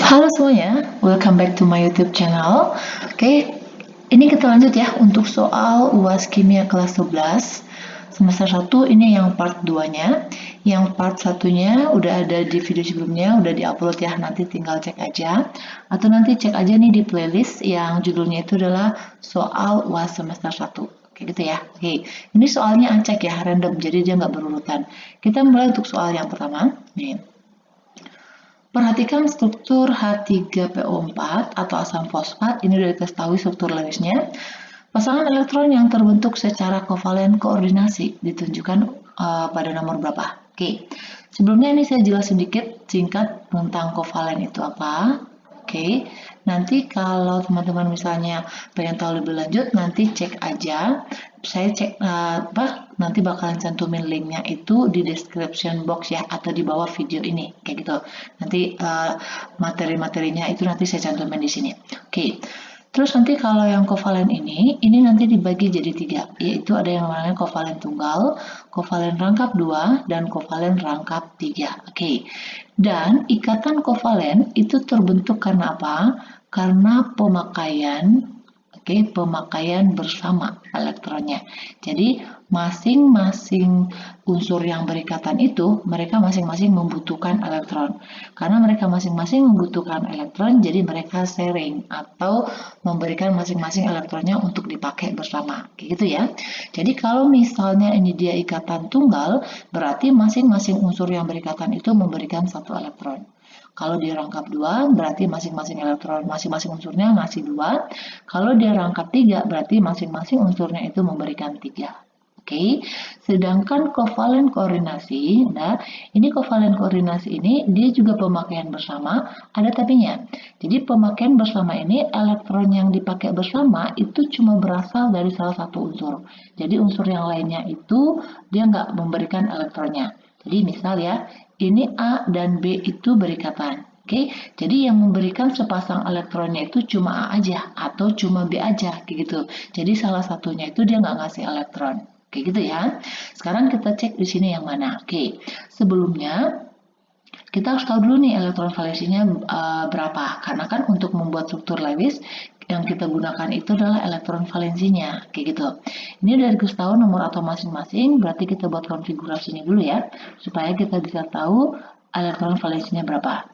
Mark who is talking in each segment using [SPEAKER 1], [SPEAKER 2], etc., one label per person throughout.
[SPEAKER 1] Halo semuanya, welcome back to my YouTube channel. Oke, ini kita lanjut ya untuk soal UAS Kimia kelas 11 semester 1. Ini yang part 2-nya. Yang part satunya udah ada di video sebelumnya, udah diupload ya, nanti tinggal cek aja. Atau nanti cek aja nih di playlist yang judulnya itu adalah soal UAS semester 1. Kayak gitu ya. Oke, ini soalnya acak ya, random, jadi dia nggak berurutan. Kita mulai untuk soal yang pertama. Nih. Perhatikan struktur H3PO4 atau asam fosfat, ini sudah dikasih tahu struktur Lewisnya. Pasangan elektron yang terbentuk secara kovalen koordinasi ditunjukkan pada nomor berapa? Oke, sebelumnya ini saya jelas sedikit singkat tentang kovalen itu apa. Oke, nanti kalau teman-teman misalnya pengen tahu lebih lanjut, nanti cek aja. Saya cek nanti bakalan cantumin linknya itu di description box ya, atau di bawah video ini, kayak gitu. Nanti materi-materinya itu nanti saya cantumin di sini. Oke. Terus nanti kalau yang kovalen ini nanti dibagi jadi 3, yaitu ada yang namanya kovalen tunggal, kovalen rangkap 2, dan kovalen rangkap 3. Oke. Dan ikatan kovalen itu terbentuk karena apa? Karena pemakaian pemakaian bersama elektronnya. Jadi masing-masing unsur yang berikatan itu mereka masing-masing membutuhkan elektron. Karena mereka masing-masing membutuhkan elektron, jadi mereka sharing atau memberikan masing-masing elektronnya untuk dipakai bersama. Kayak gitu ya. Jadi kalau misalnya ini dia ikatan tunggal, berarti masing-masing unsur yang berikatan itu memberikan satu elektron. Kalau dia rangkap 2, berarti masing-masing elektron, masing-masing unsurnya ngasih 2. Kalau dia rangkap 3, berarti masing-masing unsurnya itu memberikan 3. Oke, sedangkan kovalen koordinasi, nah ini kovalen koordinasi ini dia juga pemakaian bersama, ada tapinya. Jadi pemakaian bersama ini elektron yang dipakai bersama itu cuma berasal dari salah satu unsur. Jadi unsur yang lainnya itu dia nggak memberikan elektronnya. Jadi misal ya, ini A dan B itu berikatan. Oke, jadi yang memberikan sepasang elektronnya itu cuma A aja atau cuma B aja, kayak gitu. Jadi salah satunya itu dia nggak ngasih elektron, kayak gitu ya. Sekarang kita cek di sini yang mana. Oke, sebelumnya kita harus tahu dulu nih elektron valensinya berapa. Karena kan untuk membuat struktur Lewis yang kita gunakan itu adalah elektron valensinya, kayak gitu. Ini udah dikasih tahu nomor atom masing-masing, berarti kita buat konfigurasinya dulu ya, supaya kita bisa tahu elektron valensinya berapa.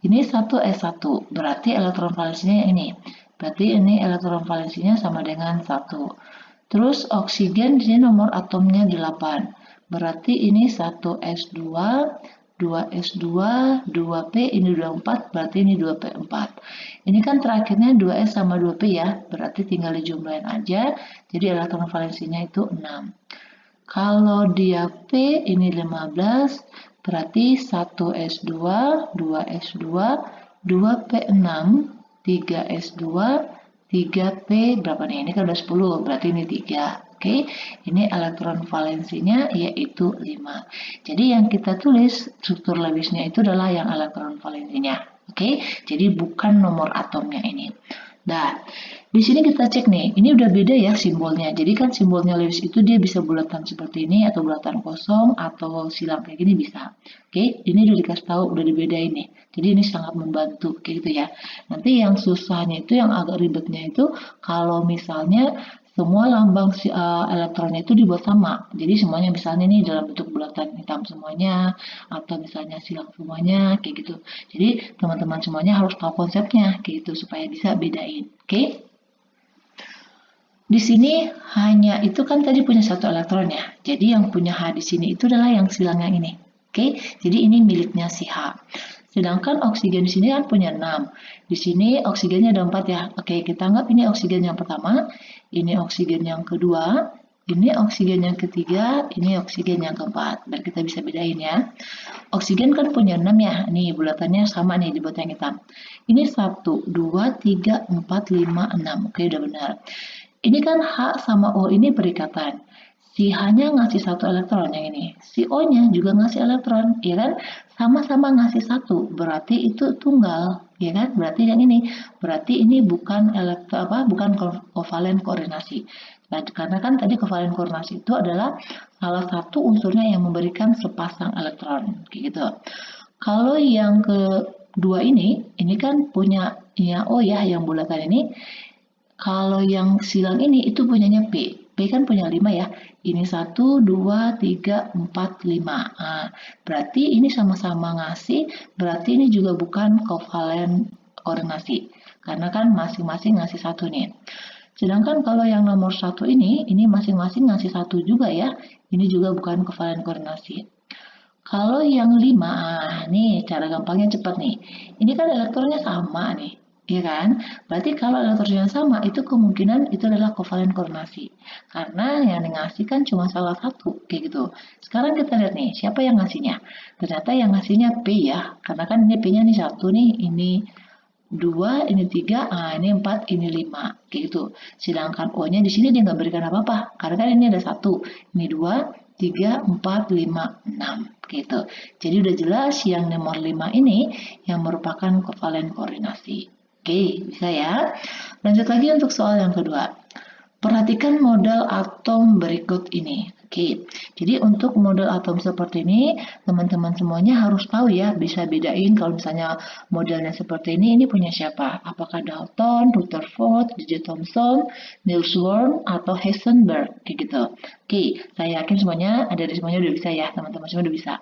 [SPEAKER 1] Ini 1s1, berarti elektron valensinya ini. Berarti ini elektron valensinya sama dengan 1. Terus oksigen di sini nomor atomnya 8. Berarti ini 1s2, 2s2, 2p, ini 24, berarti ini 2p4. Ini kan terakhirnya 2s sama 2p ya, berarti tinggal dijumlahin aja, jadi elektron valensinya itu 6. Kalau dia P ini 15, berarti 1s2, 2s2, 2p6, 3s2, 3p berapa nih? Ini kan udah 10, berarti ini 3. Oke, ini elektron valensinya yaitu 5. Jadi yang kita tulis struktur Lewisnya itu adalah yang elektron valensinya. Oke, jadi bukan nomor atomnya ini. Nah, di sini kita cek nih, ini udah beda ya simbolnya. Jadi kan simbolnya Lewis itu dia bisa bulatan seperti ini, atau bulatan kosong, atau silang kayak gini bisa. Oke, ini udah dikasih tahu, udah dibedain nih. Jadi ini sangat membantu, kayak gitu ya. Nanti yang susahnya itu, yang agak ribetnya itu, kalau misalnya semua lambang elektronnya itu dibuat sama. Jadi semuanya misalnya nih dalam bentuk bulatan hitam semuanya, atau misalnya silang semuanya, kayak gitu. Jadi teman-teman semuanya harus tahu konsepnya, kayak gitu, supaya bisa bedain. Oke? Di sini hanya itu kan tadi punya satu elektron ya. Jadi yang punya H di sini itu adalah yang silang yang ini. Oke? Jadi ini miliknya si H. Sedangkan oksigen di sini kan punya 6. Di sini oksigennya ada 4 ya. Oke, kita anggap ini oksigen yang pertama, ini oksigen yang kedua, ini oksigen yang ketiga, ini oksigen yang keempat. Biar kita bisa bedain ya. Oksigen kan punya 6 ya. Nih, bulatannya sama nih di yang hitam. Ini 1, 2, 3, 4, 5, 6. Oke, udah benar. Ini kan H sama O ini berikatan. Si H-nya ngasih satu elektron yang ini. Si O-nya juga ngasih elektron, ya kan? Sama-sama ngasih satu, berarti itu tunggal, ya kan? Berarti yang ini, berarti ini bukan bukan kovalen koordinasi. Karena kan tadi kovalen koordinasi itu adalah salah satu unsurnya yang memberikan sepasang elektron, kayak gitu. Kalau yang kedua ini kan punya ya O ya, yang bulatan ini. Kalau yang silang ini itu punyanya P. P kan punya 5 ya. Ini 1, 2, 3, 4, 5. Nah, berarti ini sama-sama ngasih, berarti ini juga bukan kovalen koordinasi. Karena kan masing-masing ngasih 1 nih. Sedangkan kalau yang nomor 1 ini masing-masing ngasih 1 juga ya. Ini juga bukan kovalen koordinasi. Kalau yang 5, nih cara gampangnya cepat nih. Ini kan elektronnya sama nih, ya kan? Berarti kalau elektronnya sama, itu kemungkinan itu adalah kovalen koordinasi. Karena yang ngasih kan cuma salah satu, kayak gitu. Sekarang kita lihat nih, siapa yang ngasihnya? Ternyata yang ngasihnya P ya, karena kan ini P-nya nih 1 nih, ini 2, ini 3, ini 4, ini 5, kayak gitu. Sedangkan O-nya di sini dia nggak berikan apa-apa, karena kan ini ada 1, ini 2, 3, 4, 5, 6, gitu. Jadi udah jelas yang nomor 5 ini yang merupakan kovalen koordinasi. Oke, bisa ya. Lanjut lagi untuk soal yang kedua. Perhatikan model atom berikut ini. Oke, jadi untuk model atom seperti ini, teman-teman semuanya harus tahu ya, bisa bedain kalau misalnya modelnya seperti ini punya siapa? Apakah Dalton, Rutherford, J. Thomson, Niels Bohr, atau Heisenberg, kayak gitu. Oke, saya yakin semuanya, semuanya udah bisa ya, teman-teman semua udah bisa.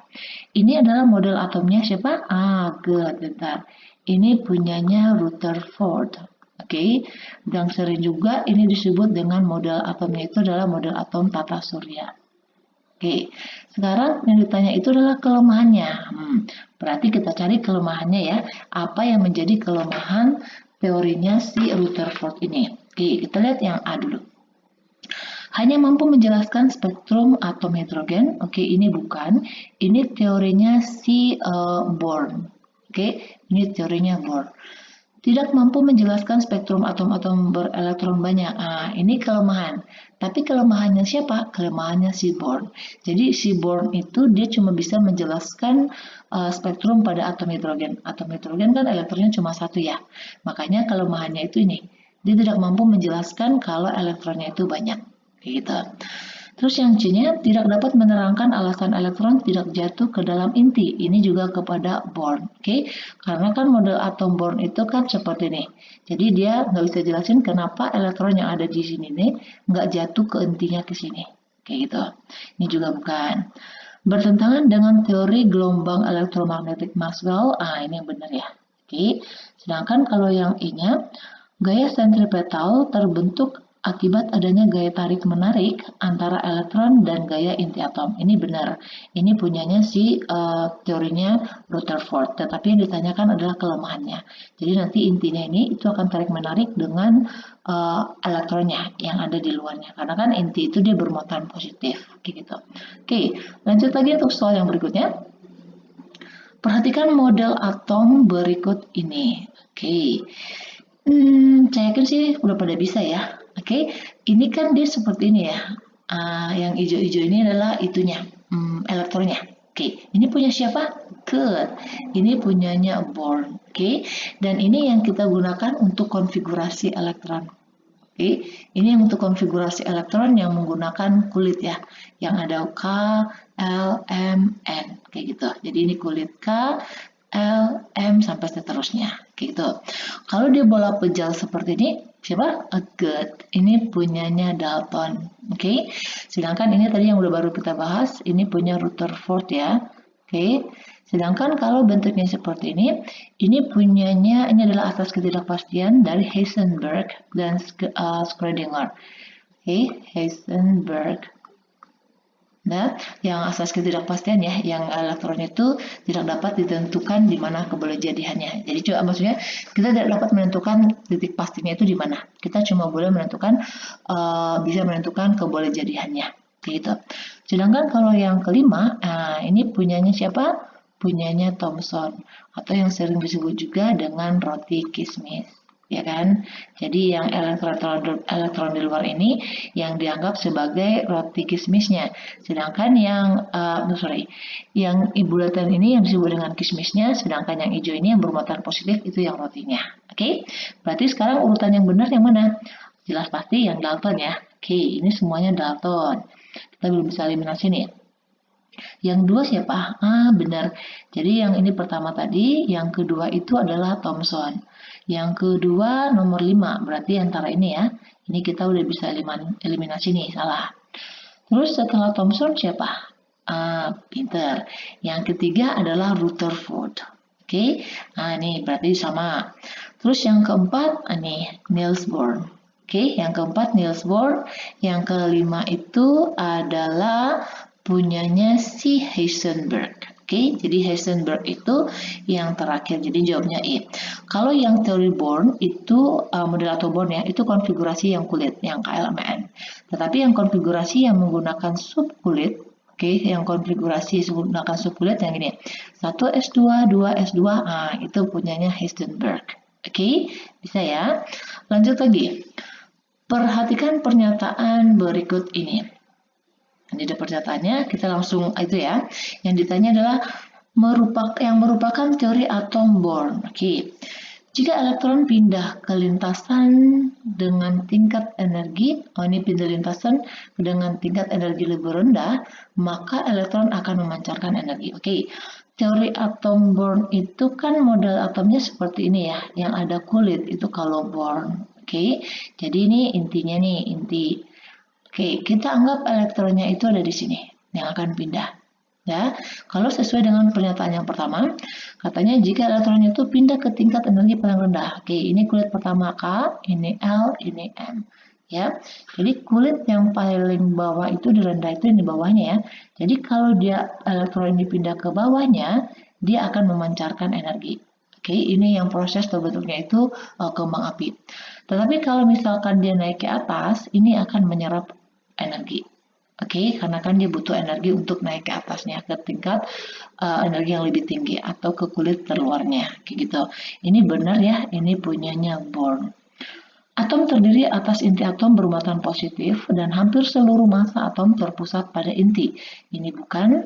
[SPEAKER 1] Ini adalah model atomnya siapa? Good, bentar. Ini punyanya Rutherford. Oke, dan sering juga ini disebut dengan model atomnya itu adalah model atom tata surya. Oke, sekarang yang ditanya itu adalah kelemahannya. Berarti kita cari kelemahannya ya. Apa yang menjadi kelemahan teorinya si Rutherford ini? Oke, kita lihat yang A dulu. Hanya mampu menjelaskan spektrum atom hidrogen. Oke, ini bukan. Ini teorinya si Bohr. Oke, ini teorinya Bohr. Tidak mampu menjelaskan spektrum atom-atom berelektron banyak. Nah, ini kelemahan. Tapi kelemahannya siapa? Kelemahannya si Bohr. Jadi si Bohr itu dia cuma bisa menjelaskan spektrum pada atom hidrogen. Atom hidrogen kan elektronnya cuma 1 ya. Makanya kelemahannya itu ini. Dia tidak mampu menjelaskan kalau elektronnya itu banyak. Gitu. Terus yang C-nya tidak dapat menerangkan alasan elektron tidak jatuh ke dalam inti. Ini juga kepada Bohr. Oke, karena kan model atom Bohr itu kan seperti ini. Jadi dia nggak bisa jelasin kenapa elektron yang ada di sini nih nggak jatuh ke intinya ke sini. Kayak gitu. Ini juga bukan. Bertentangan dengan teori gelombang elektromagnetik Maxwell. Ini yang benar ya. Oke. Sedangkan kalau yang I-nya, gaya sentripetal terbentuk akibat adanya gaya tarik-menarik antara elektron dan gaya inti atom. Ini benar. Ini punyanya si teorinya Rutherford. Tetapi yang ditanyakan adalah kelemahannya. Jadi nanti intinya ini itu akan tarik-menarik dengan elektronnya yang ada di luarnya. Karena kan inti itu dia bermuatan positif. Gitu. Oke, lanjut lagi untuk soal yang berikutnya. Perhatikan model atom berikut ini. Oke. Saya yakin sih udah pada bisa ya. Oke, ini kan dia seperti ini ya. Yang hijau-hijau ini adalah itunya, elektronnya. Oke, ini punya siapa? Good. Ini punyanya Bohr. Oke, dan ini yang kita gunakan untuk konfigurasi elektron. Oke, ini untuk konfigurasi elektron yang menggunakan kulit ya, yang ada K, L, M, N, kayak gitu. Jadi ini kulit K, L, M, sampai seterusnya, kayak gitu. Kalau dia bola pejal seperti ini, siapa? Good. Ini punyanya Dalton, oke. Sedangkan ini tadi yang udah baru kita bahas, ini punya Rutherford ya, oke. Sedangkan kalau bentuknya seperti ini punyanya, ini adalah asas ketidakpastian dari Heisenberg dan Schrödinger. Oke, Heisenberg. Nah, yang asas ketidakpastian ya, yang elektron itu tidak dapat ditentukan di mana kebolehjadiannya. Jadi coba maksudnya kita tidak dapat menentukan titik pastinya itu di mana. Kita cuma boleh menentukan bisa menentukan kebolehjadiannya. Gitu. Sedangkan kalau yang kelima, ini punyanya siapa? Punyanya Thomson atau yang sering disebut juga dengan roti kismis, ya kan? Jadi yang elektron di luar ini yang dianggap sebagai roti kismisnya, sedangkan yang yang bulatan ini yang disebut dengan kismisnya, sedangkan yang hijau ini yang bermuatan positif itu yang rotinya. Oke, berarti sekarang urutan yang benar yang mana? Jelas pasti yang Dalton ya. Oke, ini semuanya Dalton. Kita belum bisa eliminasi nih. Yang dua siapa? Benar. Jadi yang ini pertama tadi, yang kedua itu adalah Thomson. Yang kedua nomor 5, berarti antara ini ya. Ini kita udah bisa eliminasi nih, salah. Terus setelah Thomson siapa? Pinter. Yang ketiga adalah Rutherford. Oke, ini berarti sama. Terus yang keempat, nih Niels Bohr. Oke, yang keempat Niels Bohr. Yang kelima itu adalah punyanya si Heisenberg. Oke, jadi Heisenberg itu yang terakhir. Jadi jawabnya E. Kalau yang teori Bohr itu model atau Bohr ya, itu konfigurasi yang kulit, yang KLMN. Tetapi yang konfigurasi yang menggunakan subkulit, oke, yang konfigurasi menggunakan subkulit yang ini. 1s2, 2s2, itu punyanya Heisenberg. Oke, bisa ya. Lanjut lagi. Perhatikan pernyataan berikut ini. Ini ada pernyataannya, kita langsung itu ya. Yang ditanya adalah yang merupakan teori atom Bohr. Oke. Jika elektron pindah ke lintasan dengan tingkat energi, ini pindah lintasan dengan tingkat energi lebih rendah, maka elektron akan memancarkan energi. Oke. Teori atom Bohr itu kan model atomnya seperti ini ya, yang ada kulit itu kalau Bohr. Oke. Jadi ini intinya nih, inti. Oke, kita anggap elektronnya itu ada di sini, yang akan pindah. Ya, kalau sesuai dengan pernyataan yang pertama, katanya jika elektronnya itu pindah ke tingkat energi paling rendah. Oke, ini kulit pertama K, ini L, ini M. Ya, jadi kulit yang paling bawah itu di rendah itu di bawahnya ya. Jadi kalau dia elektron ini pindah ke bawahnya, dia akan memancarkan energi. Oke, ini yang proses terbentuknya itu kembang api. Tetapi kalau misalkan dia naik ke atas, ini akan menyerap energi. Oke, karena kan dia butuh energi untuk naik ke atasnya, ke tingkat energi yang lebih tinggi atau ke kulit terluarnya, kayak gitu. Ini benar ya, ini punyanya Bohr. Atom terdiri atas inti atom bermuatan positif dan hampir seluruh massa atom terpusat pada inti. Ini bukan.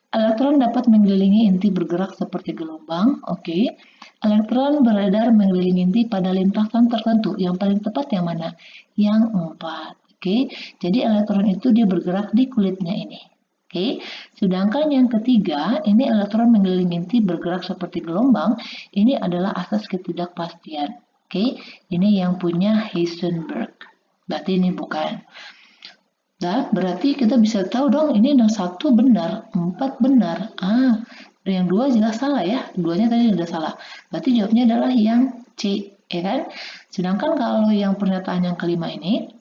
[SPEAKER 1] Elektron dapat mengelilingi inti bergerak seperti gelombang. Oke. Elektron beredar mengelilingi inti pada lintasan tertentu. Yang paling tepat yang mana? Yang 4. Oke, jadi elektron itu dia bergerak di kulitnya ini. Oke, sedangkan yang ketiga, ini elektron mengelilingi inti bergerak seperti gelombang. Ini adalah asas ketidakpastian. Oke, ini yang punya Heisenberg. Berarti ini bukan. Nah, berarti kita bisa tahu dong, ini yang 1 benar, 4 benar. Yang 2 jelas salah ya, duanya tadi sudah salah. Berarti jawabnya adalah yang C, ya kan? Sedangkan kalau yang pernyataan yang kelima ini,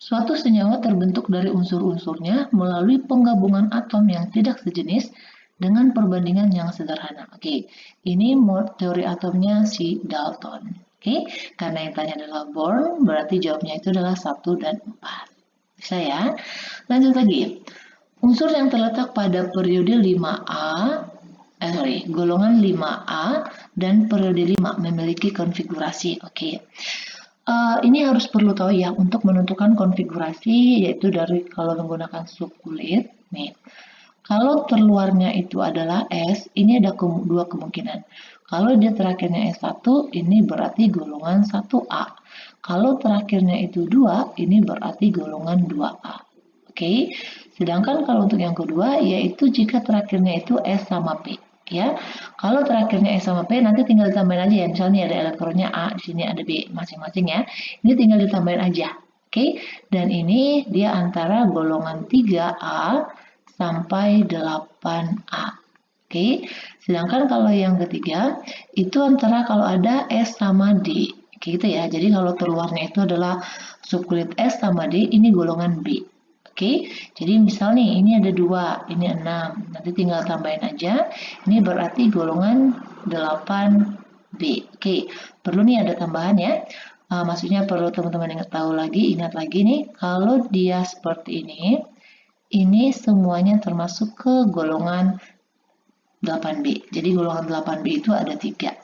[SPEAKER 1] suatu senyawa terbentuk dari unsur-unsurnya melalui penggabungan atom yang tidak sejenis dengan perbandingan yang sederhana. Oke, ini teori atomnya si Dalton. Oke, karena yang tanya adalah Bohr, berarti jawabnya itu adalah 1 dan 4. Bisa ya? Lanjut lagi. Unsur yang terletak pada periode 5A, golongan 5A dan periode 5 memiliki konfigurasi. Oke. Ini harus perlu tahu ya untuk menentukan konfigurasi, yaitu dari kalau menggunakan subkulit. Nih, kalau terluarnya itu adalah S, ini ada dua kemungkinan. Kalau dia terakhirnya S1, ini berarti golongan 1A. Kalau terakhirnya itu 2, ini berarti golongan 2A. Oke, sedangkan kalau untuk yang kedua, yaitu jika terakhirnya itu S sama P. Ya, kalau terakhirnya S sama P nanti tinggal ditambahin aja ya. Misalnya ada elektronnya A, di sini ada B masing-masing ya. Ini tinggal ditambahin aja. Oke, dan ini dia antara golongan 3A sampai 8A. Oke, sedangkan kalau yang ketiga itu antara kalau ada S sama D. Kayak gitu ya. Jadi kalau terluarnya itu adalah subkulit S sama D, ini golongan B. Oke, jadi misal nih ini ada 2, ini 6. Nanti tinggal tambahin aja. Ini berarti golongan 8B. Oke, perlu nih ada tambahan ya. Maksudnya perlu teman-teman ingat lagi nih, kalau dia seperti ini semuanya termasuk ke golongan 8B. Jadi golongan 8B itu ada 3.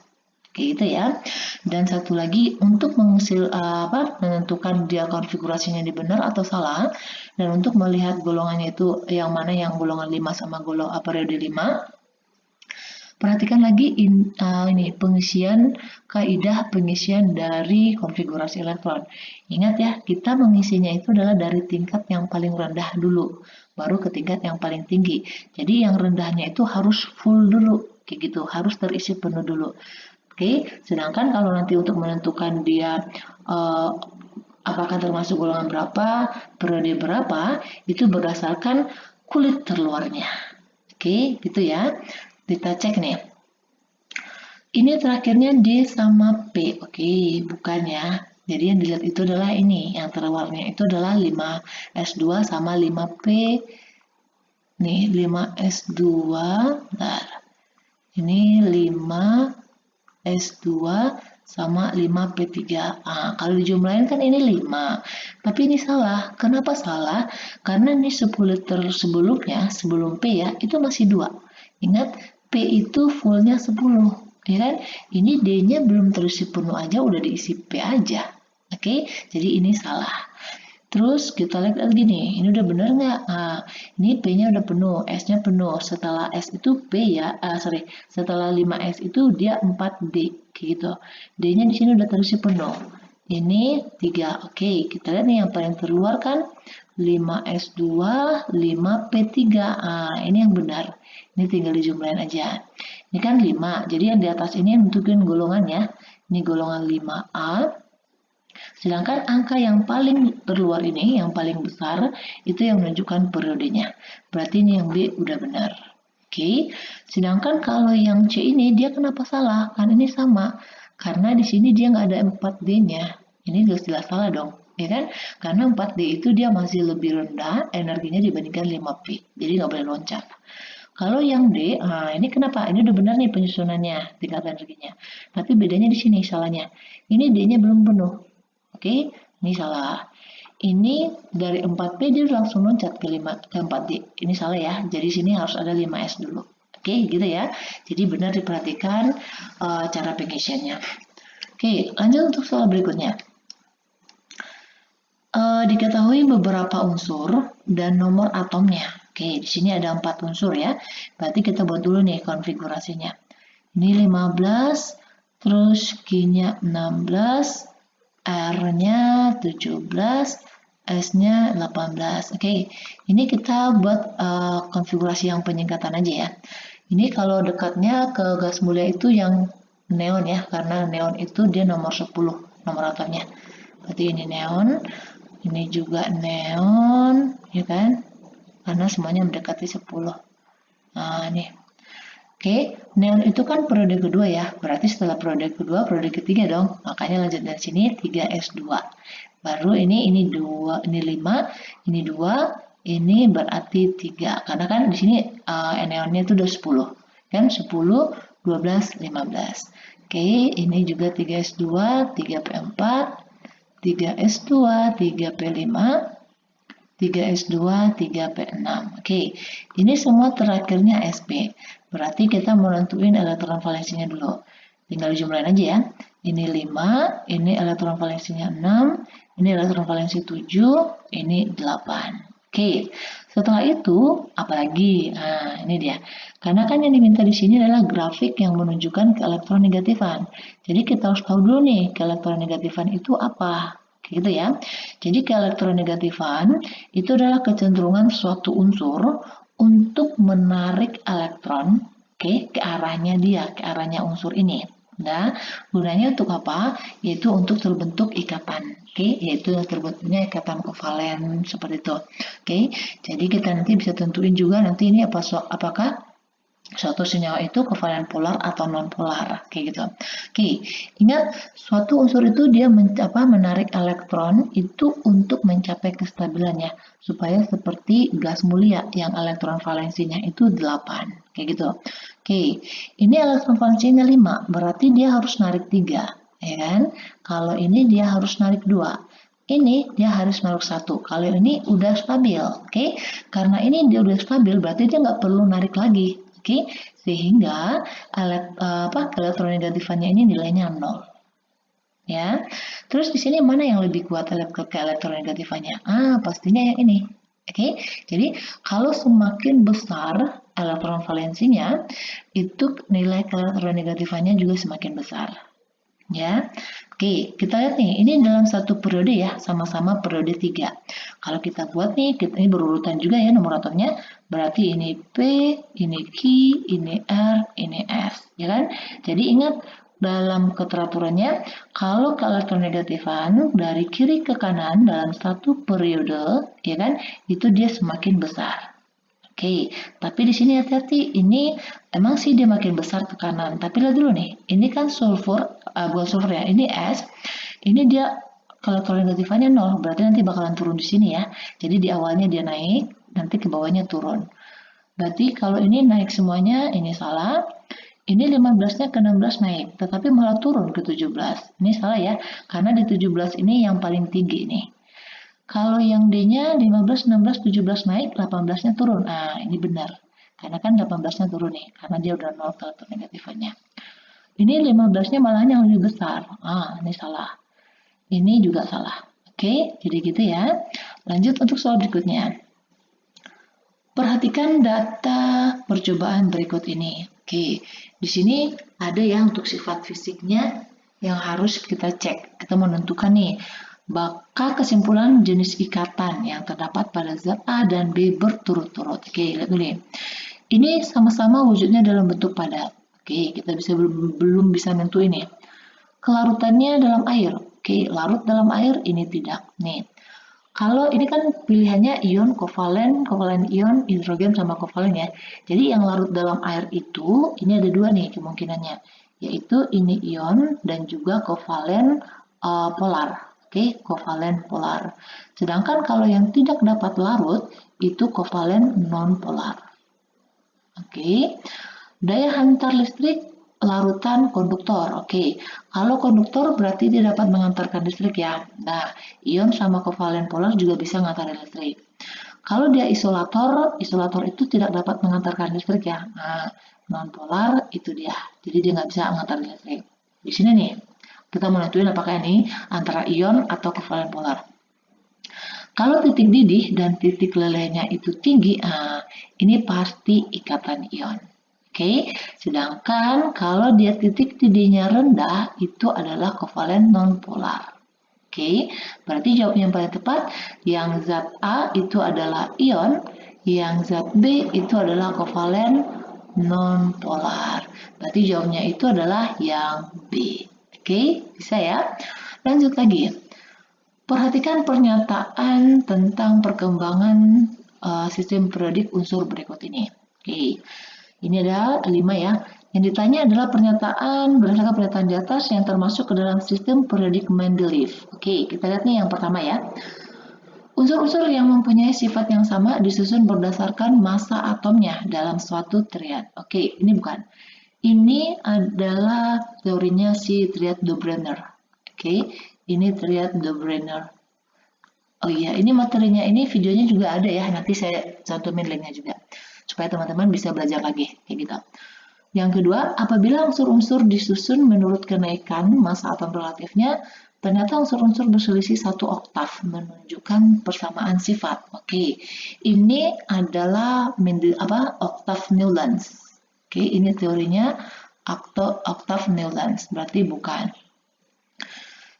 [SPEAKER 1] Kayak gitu ya. Dan satu lagi untuk menentukan dia konfigurasinya di benar atau salah, dan untuk melihat golongannya itu yang mana yang golongan 5 sama periode 5. Perhatikan lagi ini pengisian kaidah pengisian dari konfigurasi elektron. Ingat ya, kita mengisinya itu adalah dari tingkat yang paling rendah dulu, baru ke tingkat yang paling tinggi. Jadi yang rendahnya itu harus full dulu, kayak gitu, harus terisi penuh dulu. Oke, sedangkan kalau nanti untuk menentukan dia apakah termasuk golongan berapa, periode berapa, itu berdasarkan kulit terluarnya. Oke, gitu ya. Kita cek nih. Ini terakhirnya D sama P. Oke, bukan ya. Jadi yang dilihat itu adalah ini. Yang terluarnya itu adalah 5S2 sama 5P. Nih, 5S2. Bentar. Ini 5S2 sama 5P3. Kalau dijumlahin kan ini 5. Tapi ini salah. Kenapa salah? Karena ini 10 liter sebelumnya, sebelum P ya, itu masih 2. Ingat, P itu fullnya 10. Ya kan? Ini D-nya belum terisi penuh aja, udah diisi P aja. Oke? Jadi ini salah. Terus kita lihat lagi nih, ini udah bener nggak? Ini P-nya udah penuh, S-nya penuh. Setelah S itu P ya, setelah 5S itu dia 4D, kayak gitu. D-nya di sini udah terisi penuh. Ini 3, oke. Kita lihat nih yang paling terluar kan 5S2, 5P3. Ini yang benar. Ini tinggal dijumlahin aja. Ini kan 5, jadi yang di atas ini nentuin golongannya. Ini golongan 5A. Sedangkan angka yang paling terluar ini, yang paling besar, itu yang menunjukkan periodenya. Berarti ini yang B udah benar. Oke, sedangkan kalau yang C ini, dia kenapa salah? Kan ini sama. Karena di sini dia nggak ada 4D-nya. Ini jelas-jelas salah dong. Ya kan? Karena 4D itu dia masih lebih rendah energinya dibandingkan 5P. Jadi nggak boleh loncat. Kalau yang D, ini kenapa? Ini udah benar nih penyusunannya, tingkat energinya. Tapi bedanya di sini salahnya. Ini D-nya belum penuh. Oke, ini salah. Ini dari 4P dia langsung loncat ke 4D. Ini salah ya. Jadi sini harus ada 5S dulu. Oke, gitu ya. Jadi benar diperhatikan cara pengisiannya. Oke, lanjut untuk soal berikutnya. Diketahui beberapa unsur dan nomor atomnya. Oke, di sini ada 4 unsur ya. Berarti kita buat dulu nih konfigurasinya. Ini 15, terus Q-nya 16, R-nya 17, S-nya 18. Oke, ini kita buat konfigurasi yang penyingkatan aja ya. Ini kalau dekatnya ke gas mulia itu yang neon ya, karena neon itu dia nomor 10, nomor atomnya. Berarti ini neon, ini juga neon, ya kan? Karena semuanya mendekati 10. Nah, nih. Oke, neon itu kan periode kedua ya, berarti setelah periode kedua, periode ketiga dong. Makanya lanjut dari sini 3S2. Baru ini 2, ini 5, ini 2, ini berarti 3. Karena kan di sini neonnya itu udah 10. Kan 10, 12, 15. Oke, ini juga 3S2, 3P4, 3S2, 3P5, 3S2, 3P6. Oke, ini semua terakhirnya SP. Berarti kita mau nentuin elektron valensinya dulu. Tinggal jumlahin aja ya. Ini 5, ini elektron valensinya 6, ini elektron valensi 7, ini 8. Oke, setelah itu apalagi? Nah, ini dia. Karena kan yang diminta di sini adalah grafik yang menunjukkan keelektronegatifan. Jadi kita harus tahu dulu nih, keelektronegatifan itu apa? Gitu ya. Jadi keelektronegatifan itu adalah kecenderungan suatu unsur untuk menarik elektron ke arahnya dia, ke arahnya unsur ini. Nah, gunanya untuk apa? Yaitu untuk terbentuk ikatan. Yaitu terbentuknya ikatan kovalen seperti itu. Jadi kita nanti bisa tentuin juga nanti ini apakah suatu senyawa itu kovalen polar atau non polar kayak gitu. Ingat suatu unsur itu dia menarik elektron itu untuk mencapai kestabilannya supaya seperti gas mulia yang elektron valensinya itu 8 kayak gitu. Ini elektron valensinya 5, berarti dia harus narik 3, ya kan? Kalau ini dia harus narik 2. Ini dia harus narik 1. Kalau ini udah stabil, Karena ini dia udah stabil, berarti dia nggak perlu narik lagi. Sehingga elektronegatifannya ini nilainya 0. Ya. Terus di sini mana yang lebih kuat elektronegatifannya? Pastinya yang ini. Jadi kalau semakin besar elektron valensinya, itu nilai elektronegatifannya juga semakin besar. Ya, oke, kita lihat nih, ini dalam satu periode ya, sama-sama periode 3. Kalau kita buat nih, ini berurutan juga ya nomor atomnya, berarti ini P, ini Q, ini R, ini S, ya kan? Jadi ingat, dalam keteraturannya, kalau keelektronegatifan dari kiri ke kanan dalam satu periode, ya kan, itu dia semakin besar. Oke, tapi di sini hati-hati, ini emang sih dia makin besar ke kanan, tapi lihat dulu nih, ini kan sulfur, bukan sulfur ya, ini S, ini dia kalau negatifannya 0, berarti nanti bakalan turun di sini ya, jadi di awalnya dia naik, nanti ke bawahnya turun. Berarti kalau ini naik semuanya, ini salah, ini 15-nya ke 16 naik, tetapi malah turun ke 17, ini salah ya, karena di 17 ini yang paling tinggi nih. Kalau yang D-nya 15, 16, 17 naik, 18-nya turun. Nah, ini benar. Karena kan 18-nya turun nih, karena dia udah 0 elektronegatifnya. Ini 15-nya malahan yang lebih besar. Ah, ini salah. Ini juga salah. Oke, jadi gitu ya. Lanjut untuk soal berikutnya. Perhatikan data percobaan berikut ini. Oke, di sini ada ya untuk sifat fisiknya yang harus kita cek. Kita menentukan nih, maka kesimpulan jenis ikatan yang terdapat pada zat A dan B berturut-turut. Oke, lihat dulu nih. Ini sama-sama wujudnya dalam bentuk padat. Oke, kita belum bisa nentuin nih. Kelarutannya dalam air. Oke, larut dalam air ini tidak. Nih, kalau ini kan pilihannya ion kovalen ion, hidrogen sama kovalen ya. Jadi yang larut dalam air itu, ini ada dua nih kemungkinannya. Yaitu ini ion dan juga kovalen polar. Oke, kovalen polar. Sedangkan kalau yang tidak dapat larut, itu kovalen non-polar. Oke, daya hantar listrik larutan konduktor. Oke, kalau konduktor berarti dia dapat mengantarkan listrik ya. Nah, ion sama kovalen polar juga bisa mengantarkan listrik. Kalau dia isolator, isolator itu tidak dapat mengantarkan listrik ya. Nah, non-polar itu dia. Jadi dia nggak bisa mengantarkan listrik. Di sini nih, kita mau nentuin apakah ini antara ion atau kovalen polar. Kalau titik didih dan titik lelehnya itu tinggi, ini pasti ikatan ion. Oke, sedangkan kalau dia titik didihnya rendah, itu adalah kovalen non-polar. Oke, berarti jawab yang paling tepat, yang zat A itu adalah ion, yang zat B itu adalah kovalen non-polar. Berarti jawabnya itu adalah yang B. Oke, bisa ya? Lanjut lagi. Perhatikan pernyataan tentang perkembangan sistem periodik unsur berikut ini. Oke, ini ada 5 ya. Yang ditanya adalah pernyataan berdasarkan pernyataan di atas yang termasuk ke dalam sistem periodik Mendeleev. Oke, kita lihat nih yang pertama ya. Unsur-unsur yang mempunyai sifat yang sama disusun berdasarkan massa atomnya dalam suatu triad. Oke, ini bukan. Ini adalah teorinya si triad de Brenner. Oke, ini triad de Brenner. Oh iya, ini materinya, ini videonya juga ada ya. Nanti saya cantumin linknya juga. Supaya teman-teman bisa belajar lagi. Kayak gitu. Yang kedua, apabila unsur-unsur disusun menurut kenaikan massa atom relatifnya, ternyata unsur-unsur berselisih 1 oktav menunjukkan persamaan sifat. Oke, ini adalah oktav Newlands. Oke, ini teorinya oktav Newlands, berarti bukan.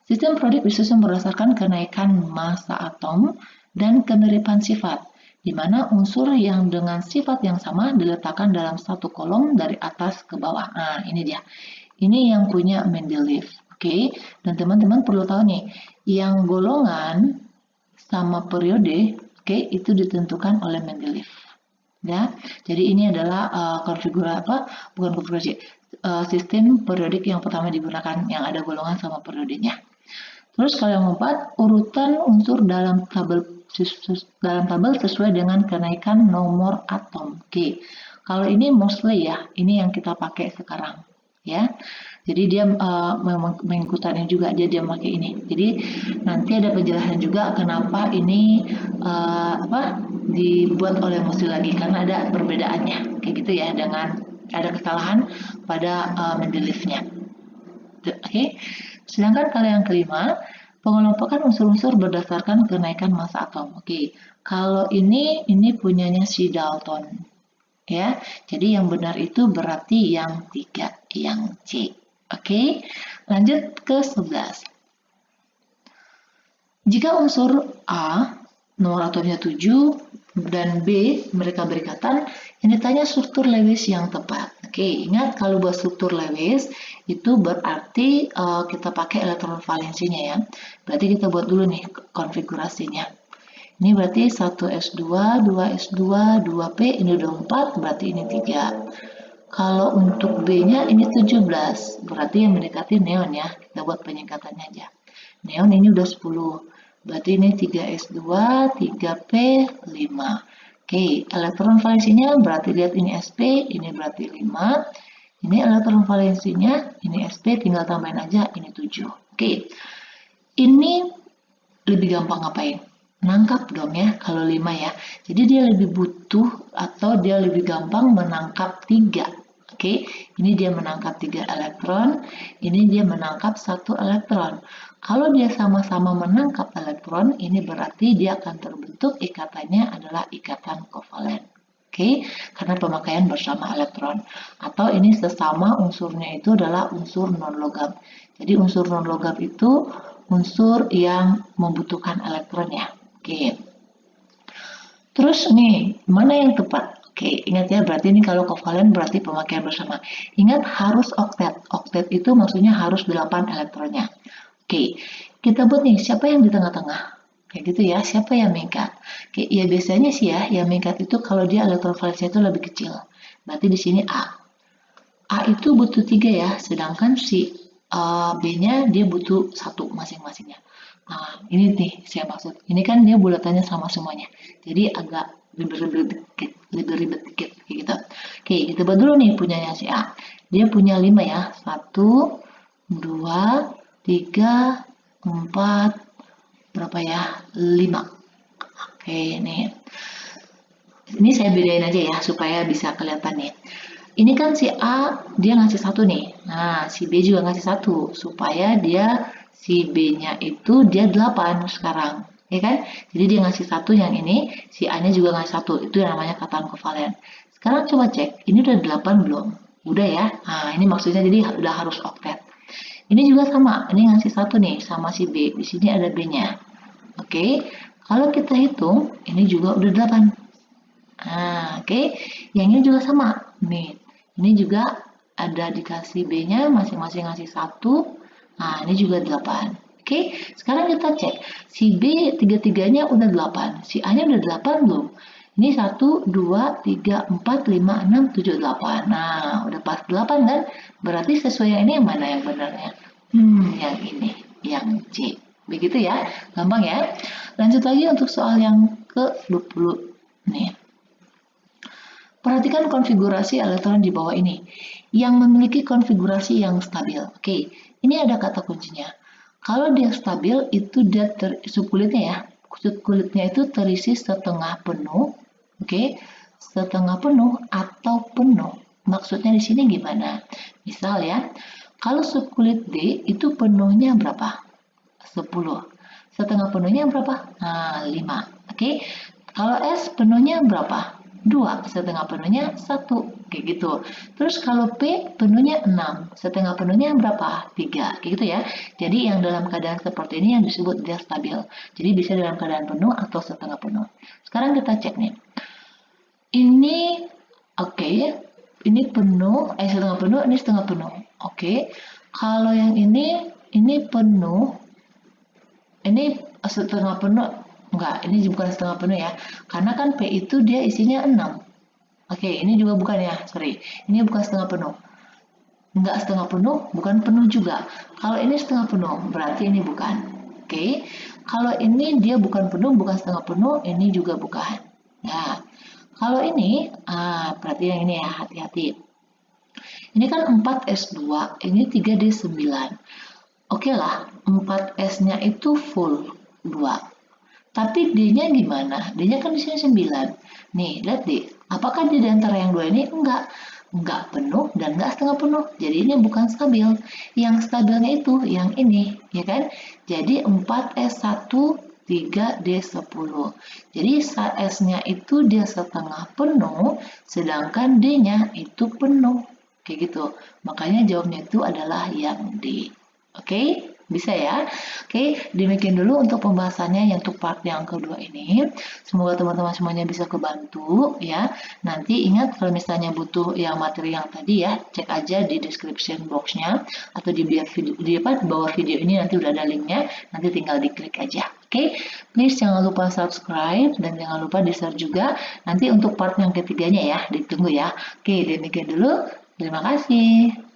[SPEAKER 1] Sistem periodik disusun berdasarkan kenaikan massa atom dan kemiripan sifat, di mana unsur yang dengan sifat yang sama diletakkan dalam satu kolom dari atas ke bawah. Nah, ini dia. Ini yang punya Mendeleev. Oke, dan teman-teman perlu tahu nih, yang golongan sama periode, oke, itu ditentukan oleh Mendeleev. Ya, jadi ini adalah sistem periodik yang pertama digunakan yang ada golongan sama periodenya. Terus kalau yang keempat, urutan unsur dalam tabel sesuai dengan kenaikan nomor atom. Oke, kalau ini mostly ya, ini yang kita pakai sekarang ya. Jadi dia mengikutannya juga, dia pakai ini. Jadi nanti ada penjelasan juga kenapa ini dibuat oleh Moseley lagi, karena ada perbedaannya kayak gitu ya, dengan ada kesalahan pada Mendeleevnya. Oke. Sedangkan kalau yang kelima, pengelompokan unsur-unsur berdasarkan kenaikan massa atom. Oke, kalau ini punyanya si Dalton. ya. Jadi yang benar itu berarti yang 3, yang C. Oke, lanjut ke 11. Jika unsur A, nomor atomnya 7, dan B, mereka berikatan, yang ditanya struktur Lewis yang tepat. Oke, ingat kalau buat struktur Lewis, itu berarti kita pakai elektron valensinya ya. Berarti kita buat dulu nih konfigurasinya. Ini berarti 1s2, 2s2, 2p, ini udah 4, berarti ini 3. Kalau untuk B-nya ini 17, berarti yang mendekati neon ya. Kita buat penyingkatannya aja. Neon ini udah 10, berarti ini 3s2, 3p, 5. Oke, elektron valensinya berarti lihat ini sp, ini berarti 5. Ini elektron valensinya, ini sp, tinggal tambahin aja, ini 7. Oke, ini lebih gampang ngapain? Menangkap dong ya, kalau 5 ya. Jadi dia lebih butuh atau dia lebih gampang menangkap 3. Oke, ini dia menangkap 3 elektron, ini dia menangkap 1 elektron. Kalau dia sama-sama menangkap elektron, ini berarti dia akan terbentuk ikatannya adalah ikatan kovalen. Oke, karena pemakaian bersama elektron. Atau ini sesama unsurnya itu adalah unsur non-logam. Jadi unsur non-logam itu unsur yang membutuhkan elektron ya. Oke. Terus nih, mana yang tepat? Oke, ingat ya, berarti ini kalau kovalen berarti pemakaian bersama. Ingat harus oktet. Oktet itu maksudnya harus 8 elektronnya. Oke, kita buat nih, siapa yang di tengah-tengah? Kayak gitu ya, siapa yang mingkat? Oke, ya biasanya sih ya, yang mingkat itu kalau dia elektron valensinya itu lebih kecil. Berarti di sini A. A itu butuh 3 ya, sedangkan si B-nya dia butuh 1 masing-masingnya. Nah, ini nih saya maksud. Ini kan dia bulatannya sama semuanya. Jadi agak ribet-ribet dikit kayak gitu. Oke, kita buat dulu nih punyanya si A. Dia punya 5 ya. 1, 2, 3, 4, berapa ya? 5. Oke, nih. Ini saya bedain aja ya supaya bisa kelihatan nih. Ini kan si A dia ngasih 1 nih. Nah, si B juga ngasih 1 supaya dia si B-nya itu dia 8 sekarang. Ya kan? Jadi dia ngasih 1 yang ini, si A-nya juga ngasih 1. Itu yang namanya katan kovalen. Sekarang coba cek, ini udah 8 belum? Udah ya. Nah, ini maksudnya jadi udah harus oktet. Ini juga sama, ini ngasih 1 nih sama si B. Di sini ada B-nya. Oke. Kalau kita hitung, ini juga udah 8. Nah, oke. Yang ini juga sama. Nih, ini juga ada dikasih B-nya masing-masing ngasih 1. Nah, ini juga 8. Oke, sekarang kita cek. Si B tiga-tiganya udah 8. Si A-nya udah 8 belum? Ini 1, 2, 3, 4, 5, 6, 7, 8. Nah, udah pas 8 kan? Berarti sesuai yang ini yang mana yang benarnya? Yang ini, yang C. Begitu ya, gampang ya. Lanjut lagi untuk soal yang ke-20. Nih. Perhatikan konfigurasi elektron di bawah ini yang memiliki konfigurasi yang stabil. Oke, ini ada kata kuncinya. Kalau dia stabil itu dia subkulitnya ya. Subkulitnya itu terisi setengah penuh, oke, setengah penuh atau penuh. Maksudnya di sini gimana? Misal ya, kalau subkulit D itu penuhnya berapa? 10. Setengah penuhnya berapa? Nah, 5. Oke. Kalau S penuhnya berapa? 2. Setengah penuhnya 1. Kayak gitu. Terus kalau P penuhnya 6. Setengah penuhnya berapa? 3. Kayak gitu ya. Jadi yang dalam keadaan seperti ini yang disebut dia stabil. Jadi bisa dalam keadaan penuh atau setengah penuh. Sekarang kita cek nih. Ini oke. Ini penuh, setengah penuh, ini setengah penuh. Oke. Kalau yang ini penuh, ini setengah penuh, enggak, ini bukan setengah penuh ya, karena kan P itu dia isinya 6. Oke, ini juga bukan ya, sorry, ini bukan setengah penuh, enggak setengah penuh, bukan penuh juga. Kalau ini setengah penuh, berarti ini bukan. Oke, kalau ini dia bukan penuh, bukan setengah penuh, ini juga bukan. Nah, kalau ini, berarti yang ini ya, hati-hati. Ini kan 4S2, ini 3D9. Oke lah, 4S-nya itu full 2. Tapi D-nya gimana? D-nya kan di sini 9. Nih, lihat deh. Apakah di antara yang dua ini? Enggak penuh dan enggak setengah penuh. Jadi ini bukan stabil. Yang stabilnya itu yang ini, ya kan? Jadi 4S1 3D10. Jadi S-nya itu dia setengah penuh, sedangkan D-nya itu penuh. Kayak gitu. Makanya jawabnya itu adalah yang D. Oke? Bisa ya? Oke, demikian dulu untuk pembahasannya yang untuk part yang kedua ini. Semoga teman-teman semuanya bisa kebantu ya. Nanti ingat kalau misalnya butuh yang materi yang tadi ya, cek aja di description box-nya atau di bawah video ini nanti udah ada linknya, nanti tinggal diklik aja. Oke, please jangan lupa subscribe dan jangan lupa di-share juga. Nanti untuk part yang ketiganya ya, ditunggu ya. Oke, demikian dulu. Terima kasih.